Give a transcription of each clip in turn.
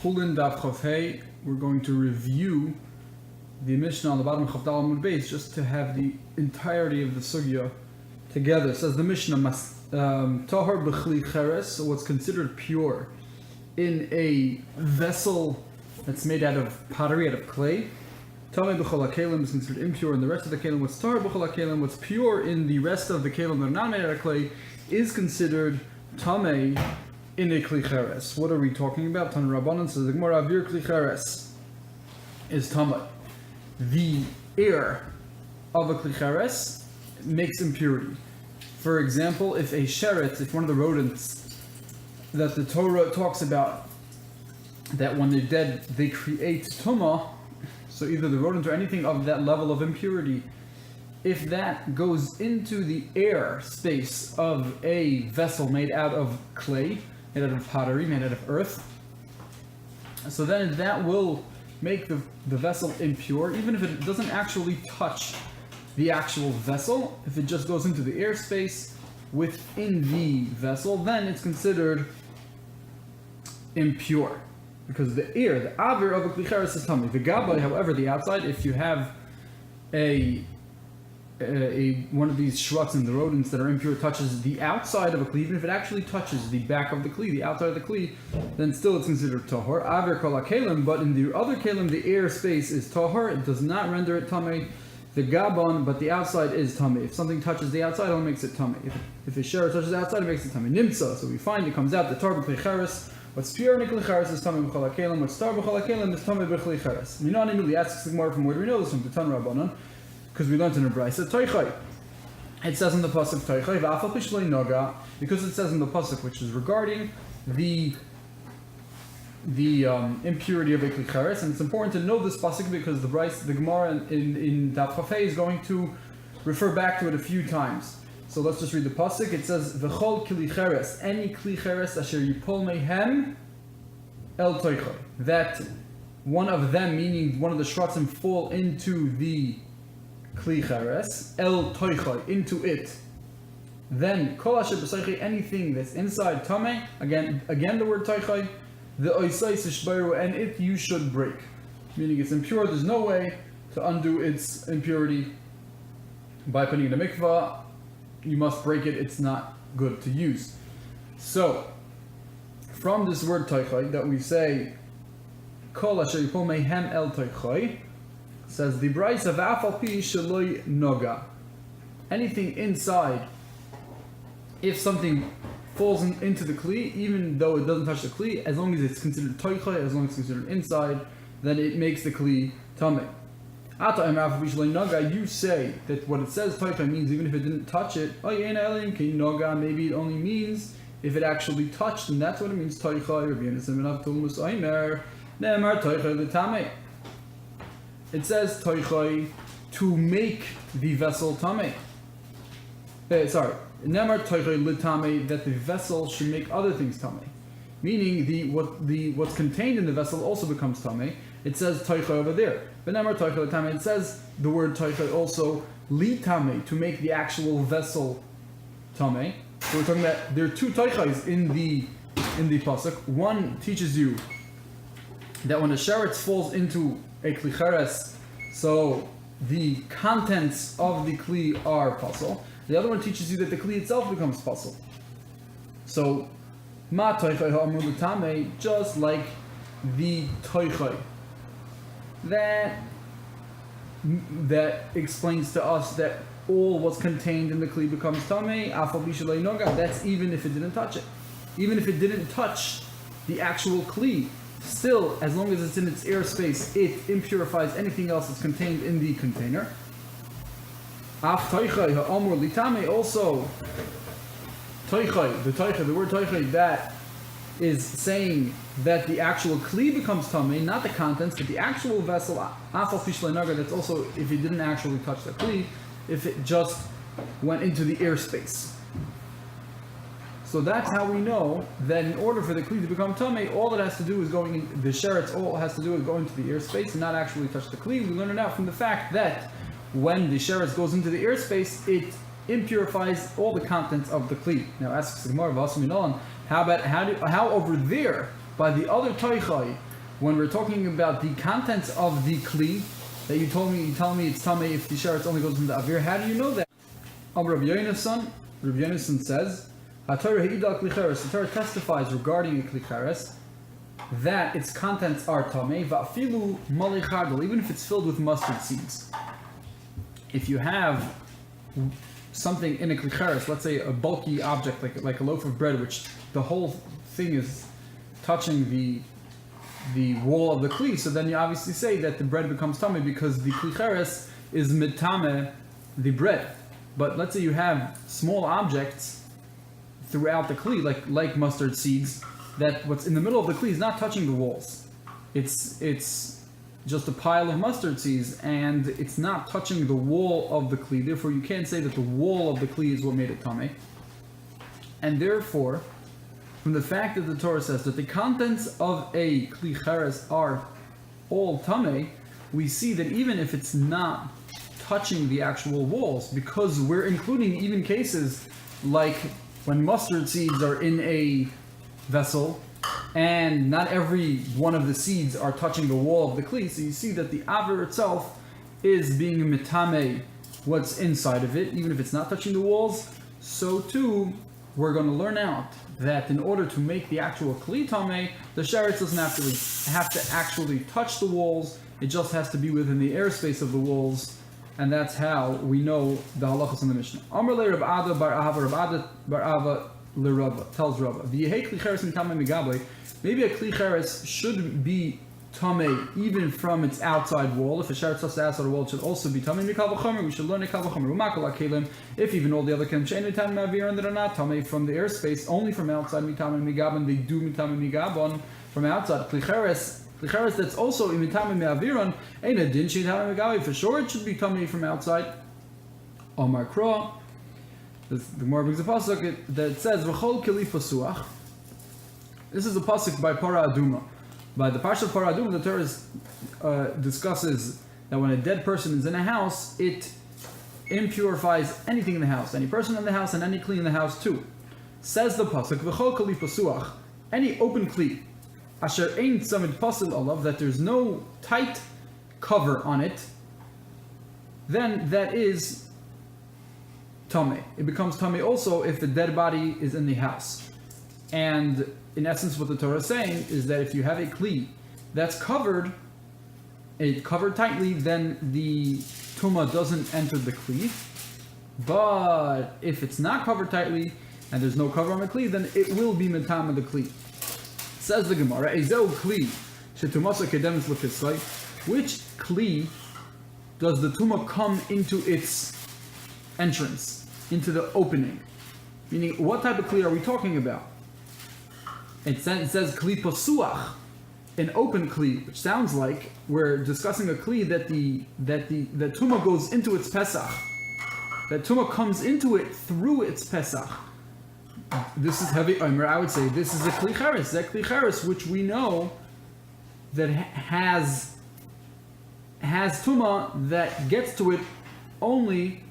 Chulin Page. We're going to review the Mishnah on the bottom of Chavdal Amud Beis just to have the entirety of the sugya together. It says the Mishnah tahar b'chli cheres, so what's considered pure in a vessel that's made out of pottery, out of clay. Tamei b'chol hakelim is considered impure in the rest of the kelim. What's tahar b'chol hakelim, what's pure in the rest of the kelim that are not made out of clay, is considered tamei in a kli cheres. What are we talking about? Tan Rabbanan says the Gemara avir kli cheres is tamei. The air of a kli cheres makes impurity. For example, if a sheret, if one of the rodents that the Torah talks about, that when they're dead they create tumah, so either the rodent or anything of that level of impurity, if that goes into the air space of a vessel made out of clay, made out of pottery, made out of earth, so then that will make the vessel impure, even if it doesn't actually touch the actual vessel. If it just goes into the airspace within the vessel, then it's considered impure, because the air, the avir of a kli cheres is tummy. The gabbai, however, the outside, if you have one of these shruts in the rodents that are impure touches the outside of a kli, even if it actually touches the back of the kli, the outside of the kli, then still it's considered tahor. Avir kol hakelim, but in the other kelim, the air space is tahor. It does not render it tamei. The gabon, but the outside is tamei. If something touches the outside, it only makes it tamei. If a sheret touches the outside, it makes it tamei. Nimsa, so we find it comes out the tar b'kli cheres. What's pure in kli cheres is tamei b'chol hakelim. What's tar b'chol hakelim is tamei b'kli cheres. Minan immediately asks the Gemara, from where do we know this from? The Tan Rabbanan, because we learned in a brayso. Toichai. It says in the pasuk Toichai v'afal pishlei noga, because it says in the pasuk, which is regarding the impurity of a kli cheres, and it's important to know this pasuk because the Gemara in Daf Yomi is going to refer back to it a few times. So let's just read the pasuk. It says v'chol kli cheres, any kli cheres asher yipol mehem el toichai, that one of them, meaning one of the shratzim, fall into the kli cheres el toichai, into it, then kol asher b'seichai, anything that's inside tamei, again the word toichai, the oisais ishbeiru, and it you should break, meaning it's impure. There's no way to undo its impurity by putting it in a mikvah. You must break it. It's not good to use. So from this word toichai that we say kol asher yipol mehem el toichai, says the brayso v'afal pi sheloi noga, anything inside, if something falls into the kli, even though it doesn't touch the kli, as long as it's considered toichai, as long as it's considered inside, then it makes the kli tamei. You say that what it says toichai means even if it didn't touch it. Maybe it only means if it actually touched, and that's what it means toichai. It says toichai to make the vessel tamei. Nemar toichai litame, that the vessel should make other things tamei, meaning what's contained in the vessel also becomes tamei. It says toichai over there, but nemar toichai litame, it says the word toichai also litame, to make the actual vessel tamei. So we're talking about there are two toichais in the pasuk. One teaches you that when a sheret falls into a kli cheres, so the contents of the kli are pasul. The other one teaches you that the kli itself becomes pasul. So, ma toichai ha'amur l'tamei, just like the toichai, that explains to us that all what's contained in the kli becomes tamei. Afal bishalei noga. That's even if it didn't touch it. Even if it didn't touch the actual kli, still, as long as it's in its airspace, it impurifies anything else that's contained in the container. Af toichai ha'amur litame, also toichai, the word toichai, that is saying that the actual kli becomes tamei, not the contents, but the actual vessel. Afal pishlei naga, that's also if it didn't actually touch the kli, if it just went into the airspace. So that's how we know that in order for the kli to become tamei, all it has to do is going in the sherets. All it has to do is go into the airspace and not actually touch the kli. We learn it out from the fact that when the sheretz goes into the airspace, it impurifies all the contents of the kli. Now asks the Gemara, how over there by the other toichai when we're talking about the contents of the kli, that you tell me it's tamei if the sheretz only goes into the avir. How do you know that? Rabbi Yonason says, the Torah testifies regarding a kli cheres that its contents are tamei, va'afilu malei chagol, even if it's filled with mustard seeds. If you have something in a kli cheres, let's say a bulky object like a loaf of bread, which the whole thing is touching the wall of the kli, so then you obviously say that the bread becomes tamei because the kli cheres is mitame the bread. But let's say you have small objects throughout the kli, like mustard seeds, that what's in the middle of the kli is not touching the walls. It's just a pile of mustard seeds, and it's not touching the wall of the kli. Therefore, you can't say that the wall of the kli is what made it tamei. And therefore, from the fact that the Torah says that the contents of a kli cheres are all tamei, we see that even if it's not touching the actual walls, because we're including even cases like when mustard seeds are in a vessel and not every one of the seeds are touching the wall of the kli, so you see that the aver itself is being mitame what's inside of it, even if it's not touching the walls. So too, we're going to learn out that in order to make the actual kli tamei, the sheretz doesn't have to actually touch the walls, it just has to be within the airspace of the walls. And that's how we know the halachas in the Mishnah. Amar le Rab Ada bar Ahava, Rab Ada bar Ahava le Rava, tells Rava, v'yehei kli cheres mitamei migablei, maybe a kli cheres should be tamei even from its outside wall. If a sheretz touches the outside wall, it should also be tamei mikal v'chomer. We should learn a kal v'chomer. U'makol ha'kelim, if even all the other kelim she'en mitamei ma'aviron, that are not tamei from the airspace, only from outside mitamei migabon, they do mitamei migabon from outside. Kli cheres that's also imitamei me'aviron, ain't a din she'itamei megavi. For sure, it should be tamei from outside. Omar Kra, the Gemara brings a pasuk that says v'chol keli pasuach. This is a pasuk by Para Aduma. By the parsha of Para Aduma, the Torah discusses that when a dead person is in a house, it impurifies anything in the house, any person in the house, and any kli in the house too. Says the pasuk v'chol keli pasuach, any open kli. Asher ein samid pasul alav, that there's no tight cover on it, then that is tamei. It becomes tamei also if the dead body is in the house. And in essence, what the Torah is saying is that if you have a kli that's covered tightly, then the tumah doesn't enter the kli. But if it's not covered tightly and there's no cover on the kli, then it will be mitama the kli. Says the Gemara, Ezeu kli shetumasa kedemis lefitzai. Which kli does the tumah come into its entrance, into the opening? Meaning, what type of kli are we talking about? It says kli pasuach, an open kli, which sounds like we're discussing a kli that the tumah goes into its pesach. That tumah comes into it through its pesach. This is heavy. I would say this is a kli cheres. That kli cheres, which we know that has tumah that gets to it only,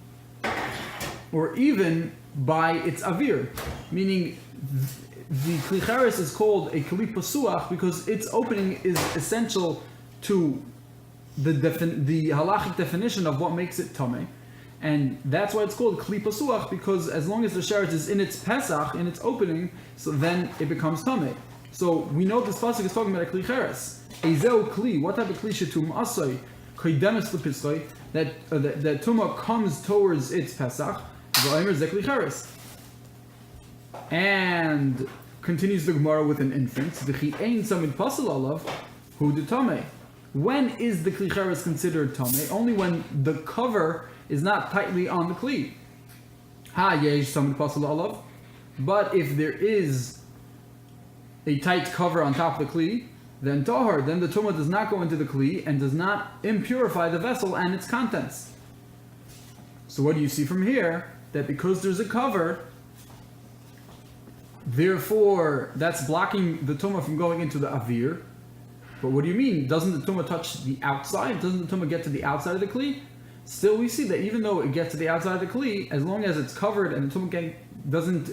or even by its avir, meaning the kli cheres is called a kli pasuach because its opening is essential to the halachic definition of what makes it tamei. And that's why it's called kli pasuach, because as long as the sheretz is in its pesach, in its opening, so then it becomes tamei. So we know this pasuk is talking about a kli cheres. Ezeu kli, what type of kli shetum asay kodemis lepitzai, that tumah comes towards its pesach. V'omer ze kli cheres. And continues the Gemara with an inference. V'chi ein samid pasal alav hu de tamei. When is the kli cheres considered tamei? Only when the cover is not tightly on the kli. Ha yesh samid pasal alav. But if there is a tight cover on top of the kli, then tahar, then the tumah does not go into the kli and does not impurify the vessel and its contents. So what do you see from here? That because there's a cover, therefore that's blocking the tumah from going into the avir. But what do you mean? Doesn't the tumah touch the outside? Doesn't the tumah get to the outside of the kli? Still, we see that even though it gets to the outside of the kli, as long as it's covered and the tumah doesn't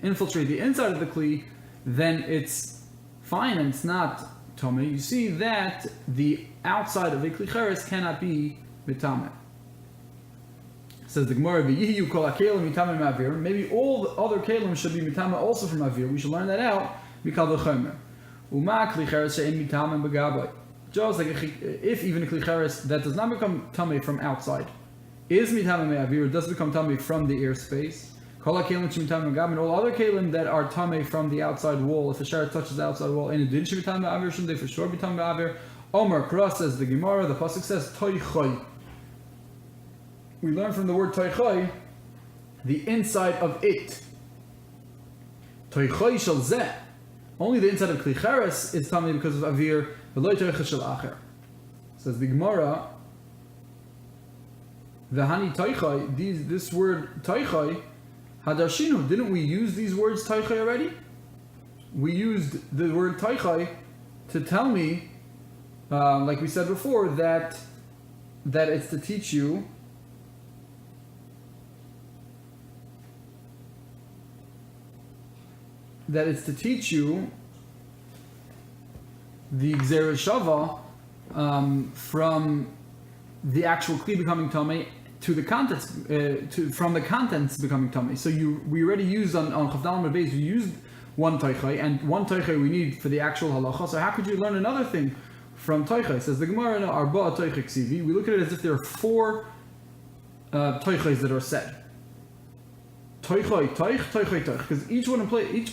infiltrate the inside of the kli, then it's fine and it's not tame, you see that the outside of a kli cheres cannot be mitame. Says the Gemara, maybe all the other kelim should be mitame also from avir. We should learn that out. Just like if even a kli cheres that does not become tame from outside is mitame me'avir, does become tame from the airspace. And all other kelim that are tame from the outside wall, if a sheretz touches the outside wall, in addition to mitame me'avir, shouldn't they for sure be tame me'avir? Omar Kras says the Gemara, the pasuk says toichoi. We learn from the word toichoi, the inside of it. Toichoi shel zeh. Only the inside of kli cheres is tame because of avir. V'lo toichoi shel acher. Says the Gemara, v'hani toichoi. This word toichoi, hadarshinu. Didn't we use these words toichoi already? We used the word toichoi to tell me, like we said before, that it's to teach you. That it's to teach you the Gzera Shava from the actual Kli becoming Tamei to the contents, from the contents becoming Tamei. So we already used on Chavdal Mabez, we used one Teichai, and one Teichai we need for the actual Halacha. So how could you learn another thing from Teichai? Says the Gemara, Arba Teichai Ksivi. We look at it as if there are 4 Teichais that are said. Toichoi, toich, toichoi, toich. Because each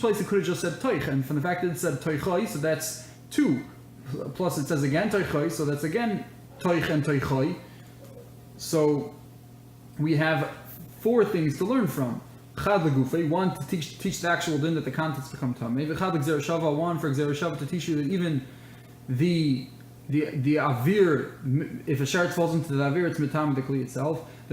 place it could have just said toich, and from the fact that it said toichoi, so that's 2. Plus it says again toichoi, so that's again toich and toichoi. So we have 4 things to learn from. Chad legufei, 1 to teach the actual din that the contents become tamei. V'chad l'gzera shava, 1 for gzera shava to teach you that even the avir, if a sheretz falls into the avir, it's mitam the kli itself. One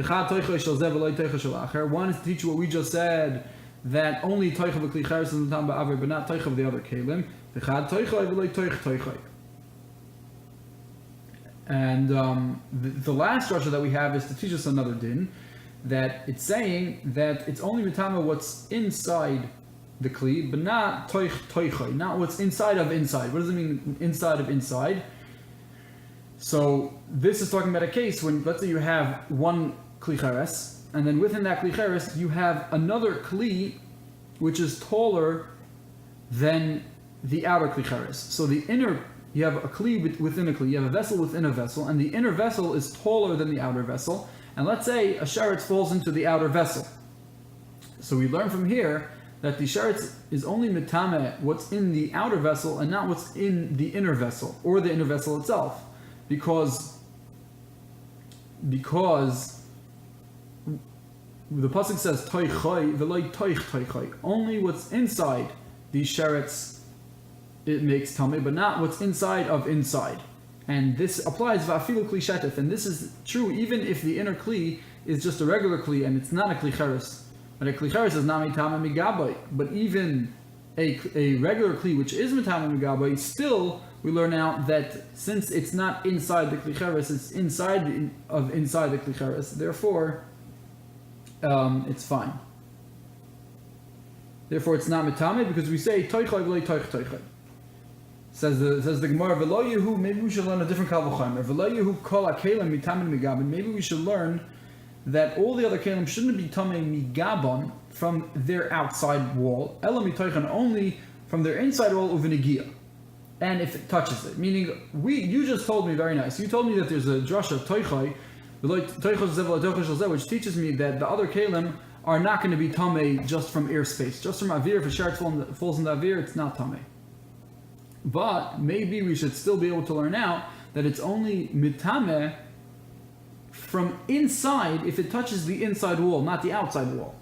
is to teach you what we just said, that only toich of a kli cheres is mitam ba'avir, but not toich of the other kelim. And the last structure that we have is to teach us another din, that it's saying that it's only mitama what's inside the kli, but not toichoi, not what's inside of inside. What does it mean inside of inside? So this is talking about a case when, let's say you have one kli cheres, and then within that kli cheres you have another kli which is taller than the outer kli cheres. So the inner, you have a kli within a kli, you have a vessel within a vessel, and the inner vessel is taller than the outer vessel. And let's say a sheretz falls into the outer vessel. So we learn from here that the sheretz is only mitame what's in the outer vessel and not what's in the inner vessel, or the inner vessel itself. Because the pasuk says toichoi v'loi toich toichoi. Only what's inside these sheretz it makes tamei, but not what's inside of inside. And this applies va'afilu kli shetef, and this is true even if the inner kli is just a regular kli and it's not a kli cheres. But a kli cheres is not mitame migabai. But even a regular kli which is mitame migabai, still we learn out that since it's not inside the kli cheres, it's inside the kli cheres. Therefore, it's fine. Therefore, it's not mitame because we say toichoi v'loi toich toichoi. Says the Gemara, V'lo Yehu, maybe we should learn a different Kal V'chomer. V'lo Yehu kol ha-kelim mitamin migabon. Maybe we should learn that all the other kelim shouldn't be tamei migabon from their outside wall. Ela mitoichan, only from their inside wall uv'negia. And if it touches it. Meaning, you just told me, very nice, you told me that there's a drasha toichoi, which teaches me that the other kelim are not going to be tamei just from airspace. Just from avir, if a sheretz falls in the avir, it's not tamei. But maybe we should still be able to learn out that it's only mitame from inside if it touches the inside wall, not the outside wall.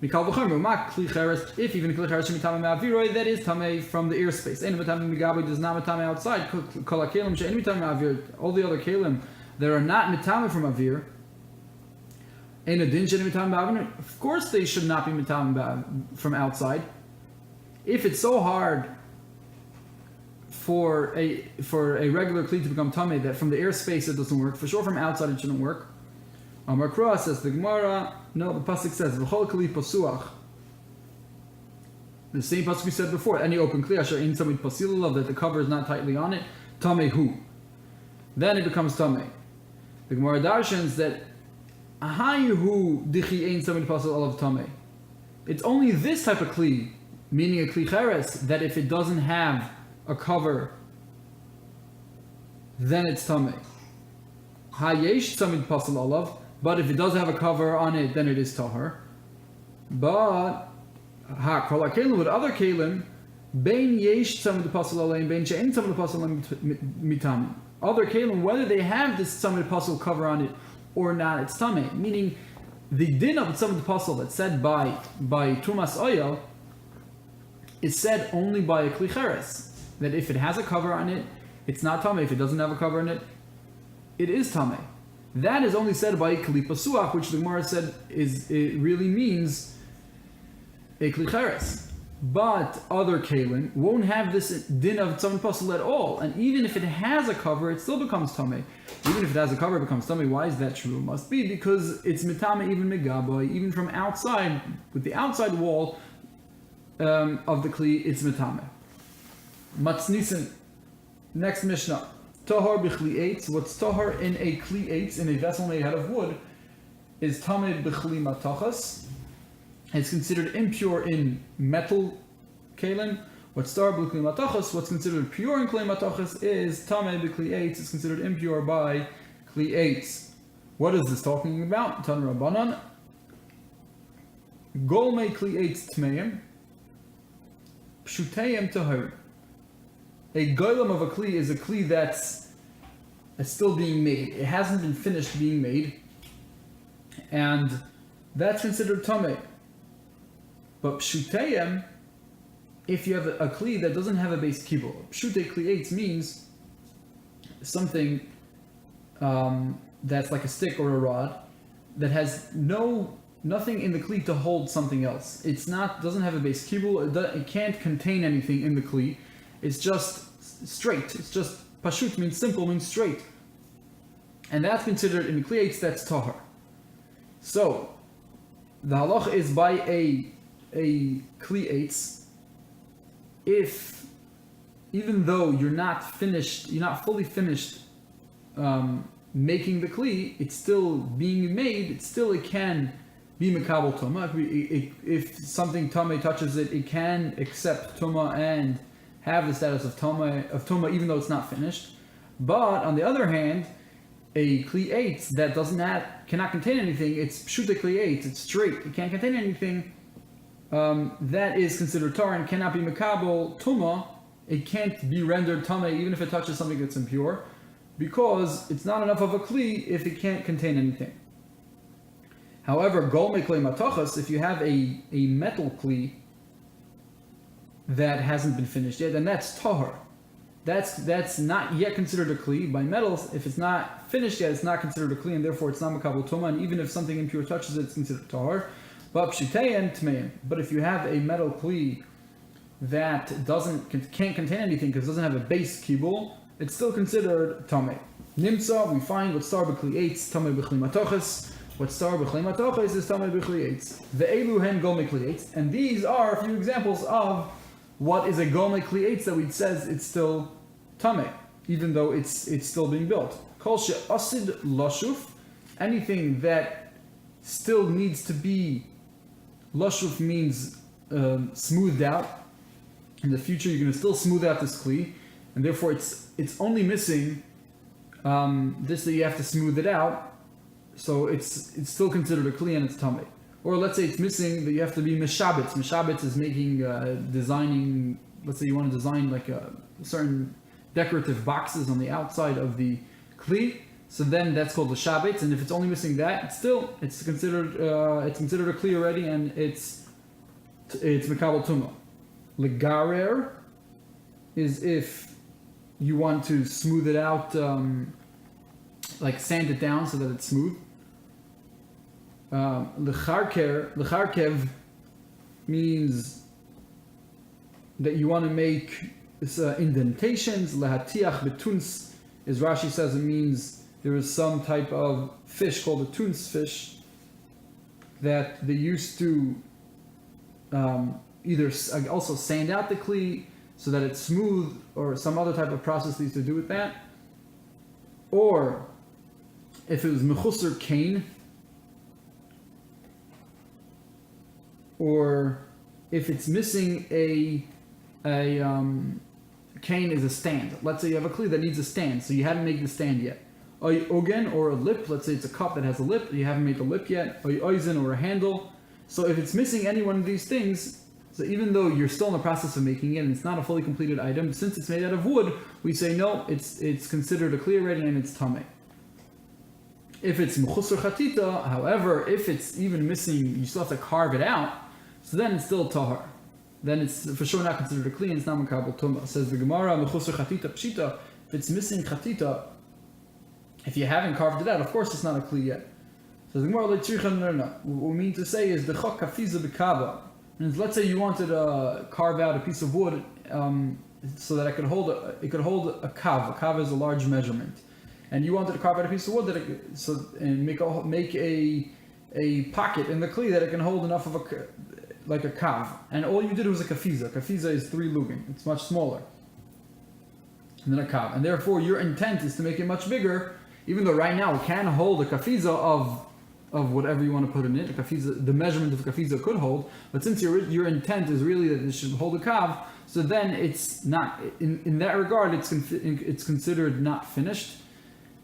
If even kli cheres mitame me'aviroi, that is tamei from the airspace. Ein mitame migabi does not mitame outside. Kol ha-kelim she'ein mitame me'avir. All the other kelim that are not mitame from avir, ein adin she'ein mitame me'avir. Of course, they should not be mitame from outside. If it's so hard for a regular kli to become tamei that from the airspace it doesn't work, for sure from outside it shouldn't work. Amar Kra says the Gemara, no, the pasuk says v'chol kli pasuach. The same pasuk we said before, any open kli asher ein tamid pasil that the cover is not tightly on it, tamei hu. Then it becomes tamei. The Gemara darshans that ahayu dichi ein tamid pasil olav tamei. It's only this type of kli, meaning a kli cheres, that if it doesn't have a cover, then it's tamei. Hayesh tamid pasil olav, but if it does have a cover on it, then it is tahar. But kol kelim with other kelim, bein yesh tamid pasil alein, bein she'en tamid pasil mitamim. Other kelim, whether they have this tamid pasil cover on it or not, it's tamei. Meaning, the din of tamid pasil that's said by tumas oil is said only by a kli cheres. That if it has a cover on it, it's not tamei. If it doesn't have a cover on it, it is tamei. That is only said by a kli pasuach, which the Gemara said it really means a kli cheres. But other kalim won't have this din of tamid pasul at all, and even if it has a cover, it still becomes tamei. Even if it has a cover, it becomes tamei. Why is that true? It must be because it's mitame even megaboy, even from outside, with the outside wall of the kli, it's mitame. Matznisin, next Mishnah. Tahar b'chli eitz. What's tahar in a kli eitz, in a vessel made out of wood, is tamid b'chli matachas. It's considered impure in metal kalim. What's tahar b'chli matachas, what's considered pure in kli matachas, is tamid b'chli eitz. It's considered impure by kli eitz. What is this talking about? Tan Rabbanan. Golmei kli eitz tmeim. Pshuteyim tahar. A golem of a kli is a kli that's still being made. It hasn't been finished being made, and that's considered tamei. But pshuteyim, if you have a kli that doesn't have a base kibul, pshutei kli eitz means something that's like a stick or a rod that has nothing in the kli to hold something else. It's doesn't have a base kibul. It can't contain anything in the kli. It's just straight. It's just pashut means simple, means straight. And that's considered in the kli eitz, that's tahar. So the halacha is by a kli eitz, if even though you're not fully finished making the kli, it's still being made, it can be mekabel tuma. If something tamei touches it, it can accept tuma and have the status of tuma, even though it's not finished. But on the other hand, a kli eitz that cannot contain anything, it's pshutei kli eitz, it's straight, it can't contain anything, that is considered tar and cannot be mekabel tuma. It can't be rendered tamei even if it touches something that's impure, because it's not enough of a kli if it can't contain anything. However, golmei kli matachas, if you have a metal kli that hasn't been finished yet, then that's tahar. That's not yet considered a kli. By metals, if it's not finished yet, it's not considered a kli, and therefore it's not mekabel tuma. And even if something impure touches it, it's considered tahar. But pshutei tmeim. But if you have a metal kli that can't contain anything because it doesn't have a base kibul, it's still considered tamei. Nimsa, we find what star b'chli eitz tamei b'chli matachas. What star b'chli matachas is tamei b'chli eitz. The elu hen golmei kli eitz, and these are a few examples of what is a golmei kli eitz that we says it's still tamei, even though it's still being built. Kol she'asid lashuf, anything that still needs to be, lashuf means smoothed out. In the future, you're going to still smooth out this kli, and therefore it's only missing this, that you have to smooth it out. So it's still considered a kli and it's tamei. Or let's say it's missing that you have to be mishabitz. Mishabitz is making, designing, let's say you want to design like a certain decorative boxes on the outside of the kli. So then that's called the shabitz, and if it's only missing that, it's considered a kli already, and it's mekabel tuma. Legarer is if you want to smooth it out, like sand it down so that it's smooth. Lecharkev means that you want to make indentations. Lehatiach betuns, as Rashi says, it means there is some type of fish called a tuns fish that they used to either also sand out the kli so that it's smooth, or some other type of process needs to do with that. Or if it was mechusar kain, or if it's missing a kain is a stand. Let's say you have a kli that needs a stand, so you haven't made the stand yet. Ogen, or a lip, let's say it's a cup that has a lip, you haven't made the lip yet. Oizen, or a handle. So if it's missing any one of these things, so even though you're still in the process of making it and it's not a fully completed item, since it's made out of wood, we say no, it's considered a kli already and it's tameh. If it's mechusar chatita, however, if it's even missing, you still have to carve it out, so then it's still tahar. Then it's for sure not considered a kli and it's not makabel tumah. Says the Gemara, mechusar chatita pshita, if it's missing chatita, if you haven't carved it out, of course it's not a kli yet. So the Gemara, what we mean to say is the chok kafiza b'kaba. And let's say you wanted to carve out a piece of wood so that it could hold a kav. A kav is a large measurement, and you wanted to carve out a piece of wood and make a pocket in the kli that it can hold enough of like a kav. And all you did was a kafiza. Kafiza is 3 lugin. It's much smaller than a kav, and therefore your intent is to make it much bigger. Even though right now it can hold a kafiza of whatever you want to put in it, a kafiza, the measurement of a kafiza could hold, but since your intent is really that it should hold a kav, so then it's not, in that regard, it's considered not finished,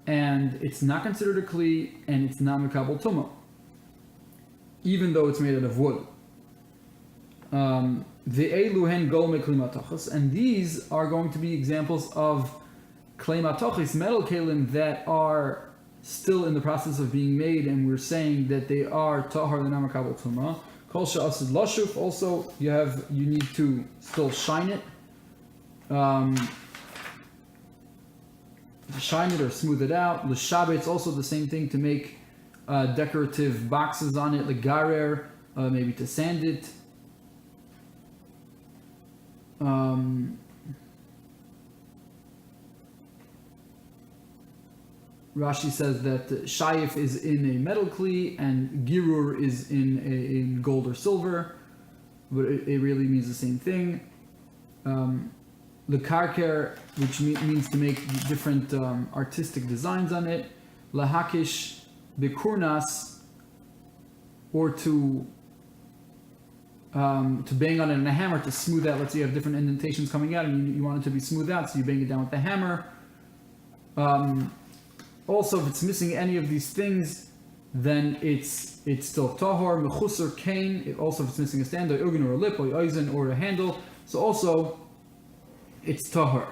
and it's not considered a kli, and it's not makabel tumah, even though it's made out of wood. The eluhen gol me kli matachos, and these are going to be examples of klei matachos, metal kelim that are still in the process of being made, and we're saying that they are tahar l'namakabel tumah. Kol she'asid lashuf, also you need to still shine it, or smooth it out. L'shabet, it's also the same thing, to make decorative boxes on it. L'garer, maybe to sand it. Rashi says that shayif is in a metal kli and girur is in gold or silver, but it really means the same thing. Lekarker, which means to make different artistic designs on it. Lahakish bekurnas, or to bang on it in a hammer to smooth out. Let's say you have different indentations coming out and you want it to be smoothed out, so you bang it down with the hammer. Also, if it's missing any of these things, then it's still tahor. Mechusar kain. Also, if it's missing a stand, or ugen, or a lip, or oizen, or a handle, so also it's tahor.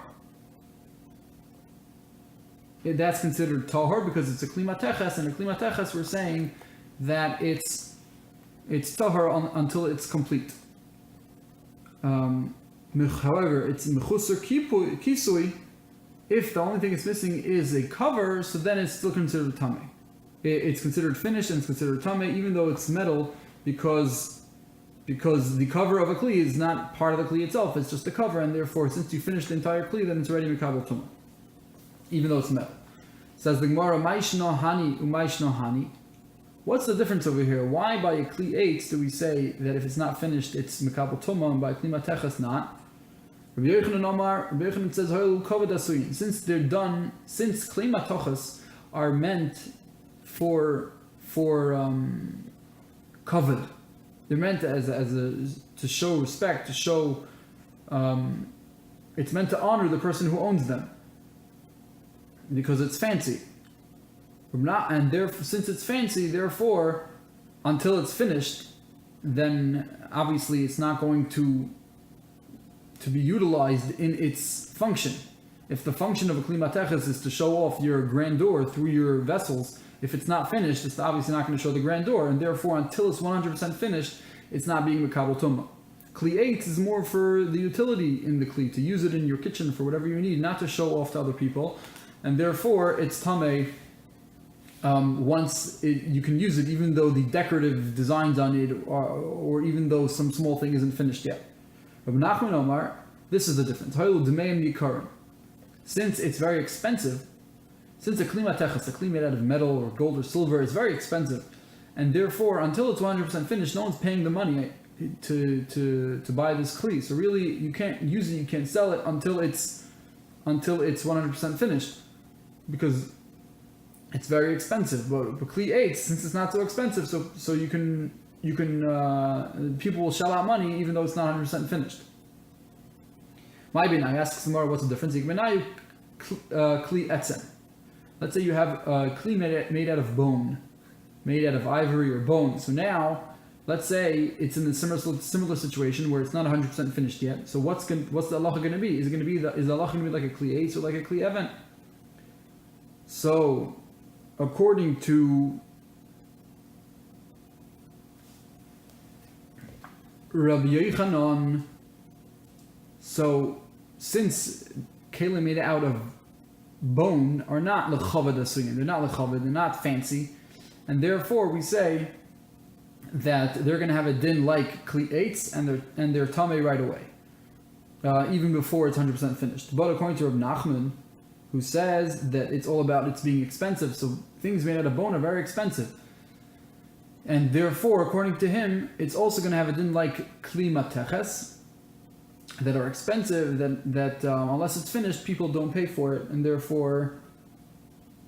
That's considered tahor because it's a kli mateches, and a kli mateches we're saying that it's tahor until it's complete. However, it's mechusar kisui. If the only thing it's missing is a cover, so then it's still considered tameh. It's considered finished and it's considered tameh, even though it's metal, because the cover of a kli is not part of the kli itself. It's just a cover, and therefore, since you finished the entire kli, then it's already mikabel tumah, even though it's metal. Says the Gemara, "Ma'ishno hani u'ma'ishno hani." What's the difference over here? Why by a kli 8 do we say that if it's not finished, it's mikabel tumah, and by kli mateches not? Rabbi Yochanan says, since they're done, since klei matachos are meant for kavod, they're meant to show respect, to show, it's meant to honor the person who owns them, because it's fancy. And therefore, since it's fancy, therefore, until it's finished, then obviously it's not going to be utilized in its function. If the function of a kli mateches is to show off your grandeur through your vessels, if it's not finished, it's obviously not going to show the grandeur, and therefore until it's 100% finished, it's not being makabel tumah. Kli 8 is more for the utility in the kli, to use it in your kitchen for whatever you need, not to show off to other people, and therefore it's tameh once you can use it, even though the decorative designs on it or even though some small thing isn't finished yet. Rabbi Nachman Omar, this is the difference. Since it's very expensive, since a kli mateches, a kli made out of metal or gold or silver, is very expensive, and therefore until it's 100% finished, no one's paying the money to buy this kli. So really, you can't use it, you can't sell it until it's 100% finished, because it's very expensive. But kli eitz, since it's not so expensive, so you can people will shell out money even though it's not 100% finished. My binai asks Gemara, what's the difference? Kli etzem. Let's say you have a kli made out of bone, made out of ivory or bone. So now, let's say it's in the similar situation where it's not 100% finished yet. So what's the halacha going to be? Is the halacha going to be like a kli eitz or like a kli even? So, according to Rabbi Yochanan, so since kelim made out of bone are not lechaved asuyin, they're not lechaved, they're not fancy, and therefore we say that they're going to have a din like kli eitz, and they're tamei right away, even before it's 100% finished. But according to Rabbi Nachman, who says that it's all about it's being expensive, so things made out of bone are very expensive, and therefore, according to him, it's also going to have a din like kli mateches, that are expensive, that unless it's finished, people don't pay for it, and therefore a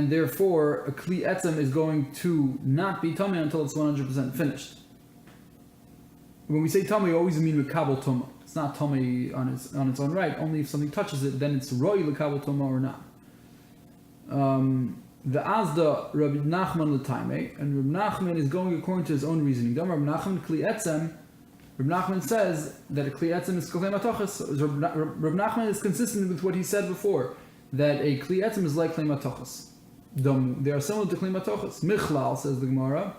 kli etzem is going to not be tamei until it's 100% finished. When we say tamei, we always mean mekabel tuma. It's not tamei on its own right. Only if something touches it, then it's roi lekabel tuma or not. The Azda Rabbi Nachman l'taimei, and Rabbi Nachman is going according to his own reasoning. Rabbi Nachman kli etzem. Rabbi Nachman says that a kli etzem is kolei matochas. Rabbi Nachman is consistent with what he said before, that a kli etzem is like kolei matochas. They are similar to kolei matochas. Michlal, says the Gemara,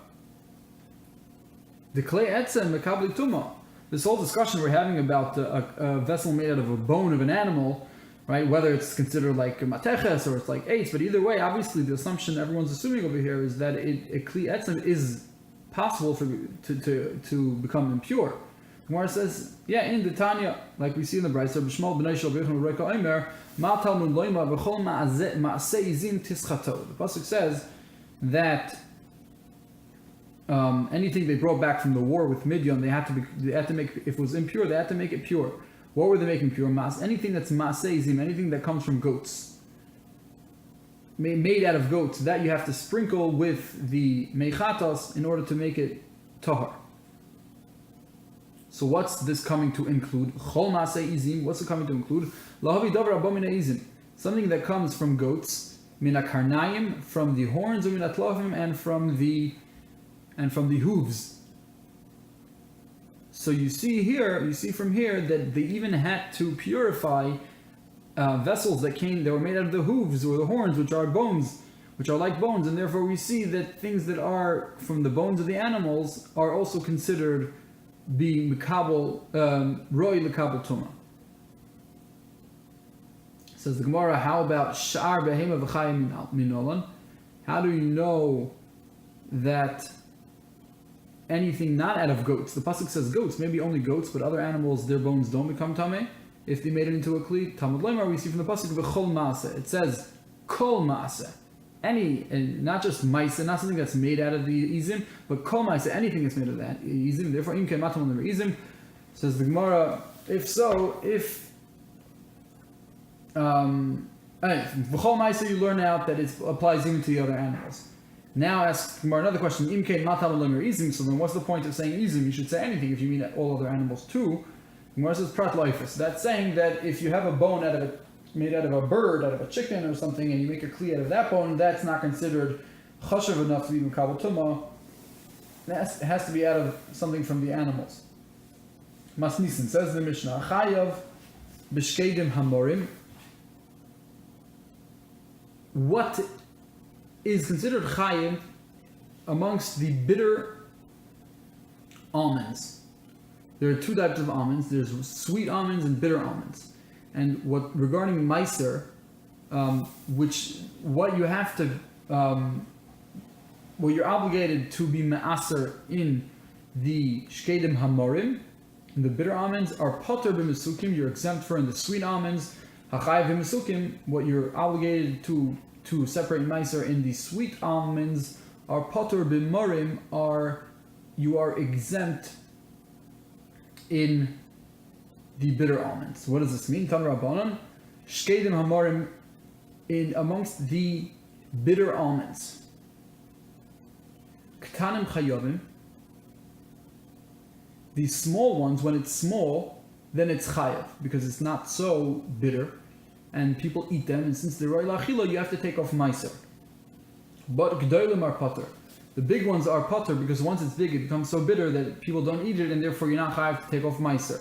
the klei etzem mekabli tuma. This whole discussion we're having about a vessel made out of a bone of an animal, right? Whether it's considered like a mateches or it's like eitz, but either way, obviously the assumption everyone's assuming over here is that a kli etzem is possible to become impure. Gemara says, yeah, in the Tanya, like we see in the Brayso, B'shmal b'nai shel b'yichem b'reika omer, ma talmud loima v'chol ma'aseh izim tischato. The pasuk says that anything they brought back from the war with Midian, they had to make, if it was impure, they had to make it pure. What were they making pure? Anything that's ma'aseh izim, anything that comes from goats, made out of goats, that you have to sprinkle with the meichatos in order to make it tahar. So what's this coming to include? Chol ma'aseh izim. What's it coming to include? Lahavi davar abba mina izim. Something that comes from goats, mina karnayim, from the horns, or mina tlofim, and from the hooves. So you see from here that they even had to purify vessels that were made out of the hooves or the horns, which are bones, which are like bones, and therefore we see that things that are from the bones of the animals are also considered be mekabel roi lekabel tuma. Says the Gemara, how about sha'ar behema v'chayim minolan? How do you know that anything not out of goats? The pasuk says goats, maybe only goats, but other animals, their bones don't become tamei if they made it into a kli. Talmud lemar, we see from the pasuk v'chol maaseh. It says kol maaseh. Any, and not just maaseh, not something that's made out of the izim, but kol maaseh, anything that's made of that izim. Therefore, im ken matam lemar izim. Says the Gemara, if v'chol maaseh, you learn out that it applies even to the other animals. Now ask Gemara another question. Im ken matam lemar izim. So then, what's the point of saying izim? You should say anything if you mean all other animals too. Gemara says prat loifus. That's saying that if you have a bone made out of a bird, out of a chicken or something, and you make a kli out of that bone, that's not considered chashav enough to be mekabel tuma. It has to be out of something from the animals. Masnisin, says the Mishnah, chayav b'shkeidim hamorim. What is considered chayiv amongst the bitter almonds? There are two types of almonds. There's sweet almonds and bitter almonds. And regarding meiser, what you're obligated to be me'aser in the shkedim hamorim, in the bitter almonds, are poter b'mesukim, you're exempt for in the sweet almonds. Hachayav b'mesukim, what you're obligated to separate meiser in the sweet almonds, are poter b'morim, you are exempt in the bitter almonds. What does this mean? Tan Rabbanan, Shkedim Hamarim, in amongst the bitter almonds. Ktanim Chayovim, the small ones, when it's small, then it's chayav, because it's not so bitter, and people eat them, and since they're roy lachila, you have to take off meiser. But gdolim are pater. The big ones are pater, because once it's big, it becomes so bitter that people don't eat it, and therefore you're not chayav to take off meiser.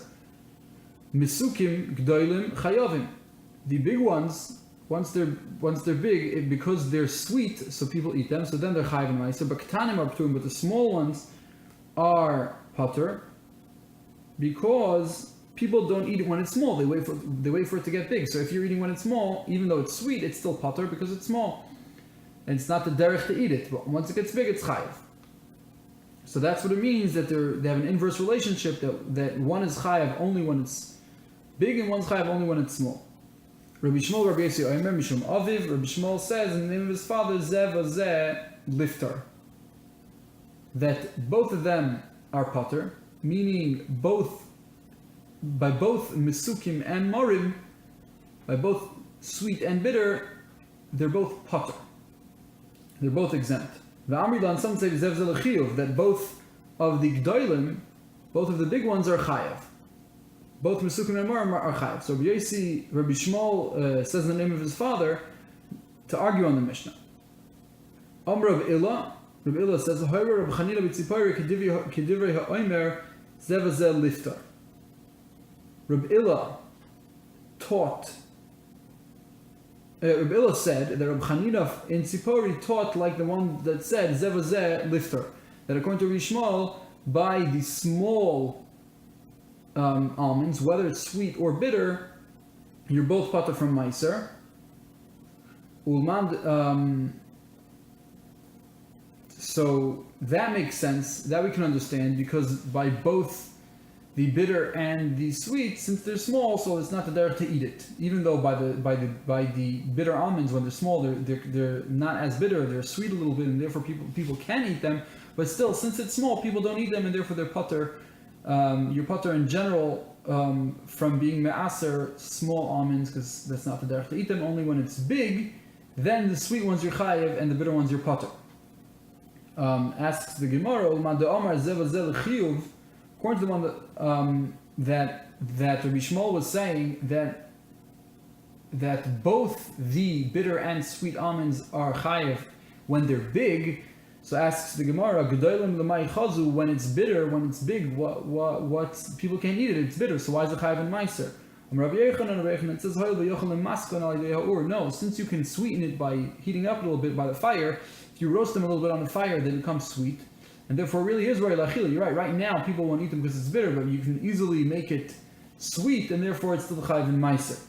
Misukim gdolim chayavim. The big ones, once they're big, because they're sweet, so people eat them, so then they're chayav and meiser. But ktanim are pturim, but the small ones are pater, because people don't eat it when it's small. They wait for it to get big. So if you're eating when it's small, even though it's sweet, it's still pater because it's small, and it's not the derech to eat it. But once it gets big, it's chayav. So that's what it means, that they have an inverse relationship, that one is chayav only when it's big and one's chayav only when it's small. Rabbi Shmuel, Rabbi Yossi, Omer Mishum Aviv. Rabbi Shmuel says in the name of his father, Zev Azeh Liftar, that both of them are pater, meaning by both Misukim and Morim, by both sweet and bitter, they're both pater. They're both exempt. The Amrilan, some say that both of the Gdoilim, both of the big ones are chayav. Both Misukim and Morim are chayav. So Rabbi Shmuel says in the name of his father to argue on the Mishnah. Rabbi Eliyahu says, Rabbi Chanina b'tzipori kedivrei ha'omer zev hazeh liftar. Rabbi Eliyahu said that Rabbi Chanina in Tzipori taught like the one that said zev hazeh liftar, that according to Rabbi Shmuel, by the small almonds, whether it's sweet or bitter, you're both pater from meiser. So that makes sense, that we can understand, because by both the bitter and the sweet, since they're small, so it's not the derech to eat it. Even though by the bitter almonds, when they're small, they're not as bitter, they're sweet a little bit, and therefore people can eat them. But still, since it's small, people don't eat them, and therefore they're pater. You're pater in general from being me'aser small almonds, because that's not the derech to eat them. Only when it's big, then the sweet ones you're chayev, and the bitter ones you're pater. Asks the Gemara, according to the one that Rabbi Shmuel was saying, that both the bitter and sweet almonds are chayev when they're big. So asks the Gemara, when it's bitter, when it's big, what people can't eat it, it's bitter, so why is it chayev and meiser? It says, no, since you can sweeten it by heating up a little bit by the fire, if you roast them a little bit on the fire, they become sweet, and therefore really is roy lachila. You're right. Right now, people won't eat them because it's bitter, but you can easily make it sweet, and therefore it's still chayav and meiser.